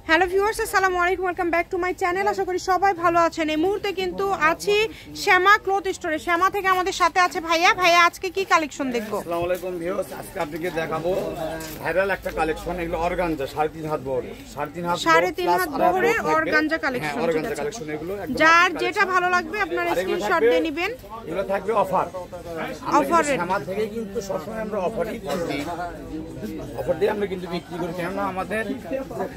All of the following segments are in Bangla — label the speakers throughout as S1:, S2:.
S1: হ্যালো ভিউয়ার্স, আসসালামু আলাইকুম, welcome back to my channel. আশা করি সবাই ভালো আছেন। এই মুহূর্তে কিন্তু আছি শ্যামা ক্লথ স্টোরে। শ্যামা থেকে আমাদের সাথে আছে ভাইয়া। ভাইয়া আজকে কি কালেকশন দেখবো?
S2: আসসালামু আলাইকুম ভিউয়ার্স, আজকে আপনাকে দেখাবো ভাইরাল একটা কালেকশন। এগুলো অর্গানজা 3.5 হাত বহর, 3.5 হাত
S1: বহরের অর্গানজা কালেকশন।
S2: অর্গানজা কালেকন এগুলো
S1: যার যেটা ভালো লাগবে আপনারা স্ক্রিনশট দিয়ে নেবেন।
S2: এগুলো থাকবে অফার শ্যামা থেকে, কিন্তু সবসময় আমরা অফারই দিই। অফার দিয়ে আমরা কিন্তু বিক্রি করি, কেননা আমাদের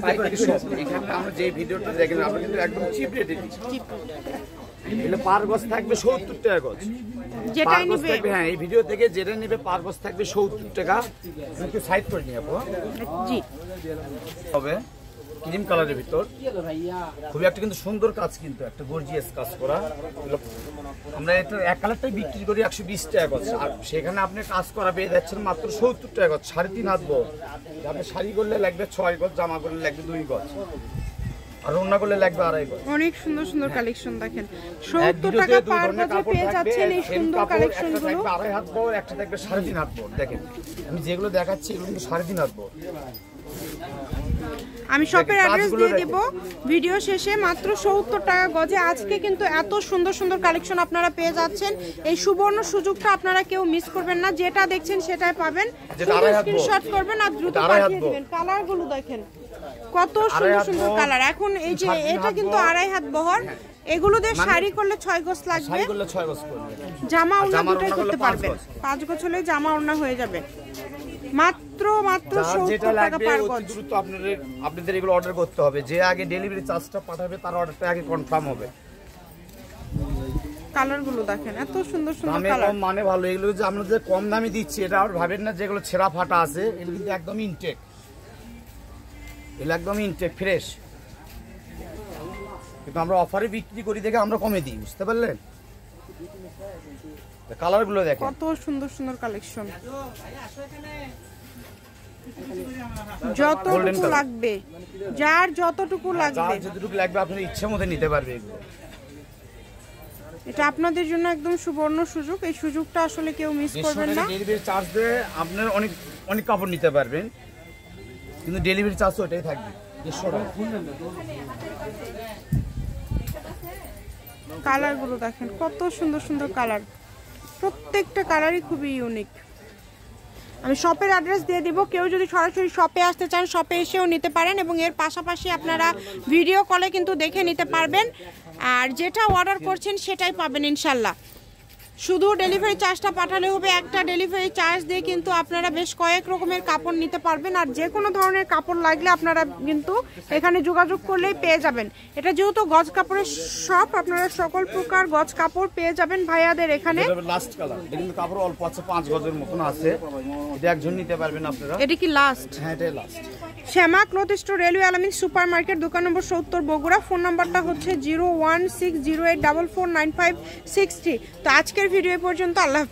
S2: পাইকারি শপ। এখানে আমরা যে ভিডিওটা দেখেন আমরা কিন্তু একদম চিপ রেটে দিচ্ছি। এগুলো পার গজ থাকবে 70 টাকা গজ।
S1: যেটাই নিবে,
S2: হ্যাঁ, এই ভিডিও থেকে যেটা নিবে পার গজ থাকবে 70 টাকা। একটু সাইড করে নিয়ে আপু।
S1: জি,
S2: হবে ক্রিম কালারের ভিতর, খুবই একটা কিন্তু সুন্দর কাজ, কিন্তু একটা গর্জিয়াস কাজ করা। আমরা এটা এক কালারটাই বিক্রি করি 120 টাকা গজ, আর সেখানে আপনি কাজ করা পেয়ে যাচ্ছেন মাত্র 70 টাকা গজ। 3.5 হাত বহর। আপনি শাড়ি করলে লাগবে 6 গজ, জামা করলে লাগবে 2 গজ, আর ওড়না করলে লাগবে 2.5 গজ।
S1: অনেক সুন্দর সুন্দর কালেকশন দেখেন। 70 টাকা পার গজে পেয়ে যাচ্ছেন এই সুন্দর কালেকশনগুলো।
S2: 2.5 হাত বহর, একটা থাকবে 3.5 হাত বহর। দেখেন আমি যেগুলো দেখাচ্ছি এগুলো কিন্তু 3.5 হাত বহর।
S1: আমি শপের অ্যাড্রেস দিয়ে দেব ভিডিও শেষে। মাত্র 70 টাকা গজে আজকে কিন্তু এত সুন্দর সুন্দর কালেকশন আপনারা পেয়ে যাচ্ছেন। এই সুবর্ণ সুযোগটা আপনারা কেউ মিস করবেন না। যেটা দেখছেন সেটাই পাবেন। স্ক্রিনশট করবেন আর দ্রুত পাঠিয়ে দিবেন। কালারগুলো দেখেন কত সুন্দর সুন্দর কালার। এখন এই যে এটা কিন্তু 2.5 হাত বহর। এগুলো দিয়ে শাড়ি করলে 6 গজ লাগবে,
S2: শাড়ি করলে 6 গজ করবে।
S1: জামা ওড়না দুটোই করতে পারবেন। 5 গজ হলে জামা ওড়না হয়ে যাবে। মাত্র 70 টাকা পার গজ।
S2: দ্রুত আপনাদের এগুলো অর্ডার করতে হবে। যে আগে ডেলিভারি চার্জটা পাঠাবে তার অর্ডারটা আগে কনফার্ম হবে।
S1: কালারগুলো দেখেন এত সুন্দর সুন্দর কালার।
S2: দামে মানে ভালো। এগুলো যে আমরা যে কম দামে দিচ্ছি এটা আর ভাবেন না যেগুলো ছেঁড়া ফাটা আছে। এগুলো কিন্তু একদম ইনটেক, এগুলো একদম ইনটেক ফ্রেশ। কিন্তু আমরা অফারে বিক্রি করি দেখে আমরা কমে দিই, বুঝতে পারলেন? কালারগুলো দেখেন
S1: কত সুন্দর সুন্দর কালেকশন। যতটুকু লাগবে, যার যতটুকু লাগবে,
S2: যতটুকু লাগবে আপনার ইচ্ছে মতো নিতে পারবে। এগুলো
S1: এটা আপনাদের জন্য একদম সুবর্ণ সুযোগ। এই সুযোগটা আসলে কেউ মিস করবেন না।
S2: ডেলিভারি চার্জ দিয়ে আপনার অনেক অনেক কাপড় নিতে পারবেন, কিন্তু ডেলিভারি চার্জ ওটাই থাকবে 150 টাকা।
S1: কালারগুলো দেখেন কত সুন্দর সুন্দর কালার। প্রত্যেকটা কালারই খুবই ইউনিক। আমি শপের অ্যাড্রেস দিয়ে দিব। কেউ যদি সরাসরি শপে আসতে চান শপে এসেও নিতে পারেন, এবং এর পাশাপাশি আপনারা ভিডিও কলে কিন্তু দেখে নিতে পারবেন। আর যেটা অর্ডার করছেন সেটাই পাবেন ইনশাল্লাহ। শুধু ডেলিভারি চার্জটা পাঠালে হবে। একটা ডেলিভারি চার্জ দিয়ে কিন্তু আপনারা বেশ কয়েক রকমের কাপড় নিতে পারবেন। আর যে কোনো ধরনের কাপড় লাগলে আপনারা কিন্তু এখানে যোগাযোগ করলেই পেয়ে যাবেন। এটা যেহেতু গজ কাপড়ের শপ, আপনারা সকল প্রকার গজ কাপড় পেয়ে যাবেন ভাইয়াদের এখানে।
S2: লাস্ট কালার, এটা কিন্তু কাপড় অল্প আছে, 5 গজের মতন আছে। এটা একজন নিতে পারবেন আপনারা। এটা
S1: কি লাস্ট?
S2: হ্যাঁ, এটা লাস্ট।
S1: শ্যামা ক্লথ স্টোর, রেলওয়ে আলামিন সুপার মার্কেট, দোকান নম্বর 70, বগুড়া। ফোন নাম্বারটা হচ্ছে 01608449563। তো আজকের ভিডিও পর্যন্ত। আল্লাহ।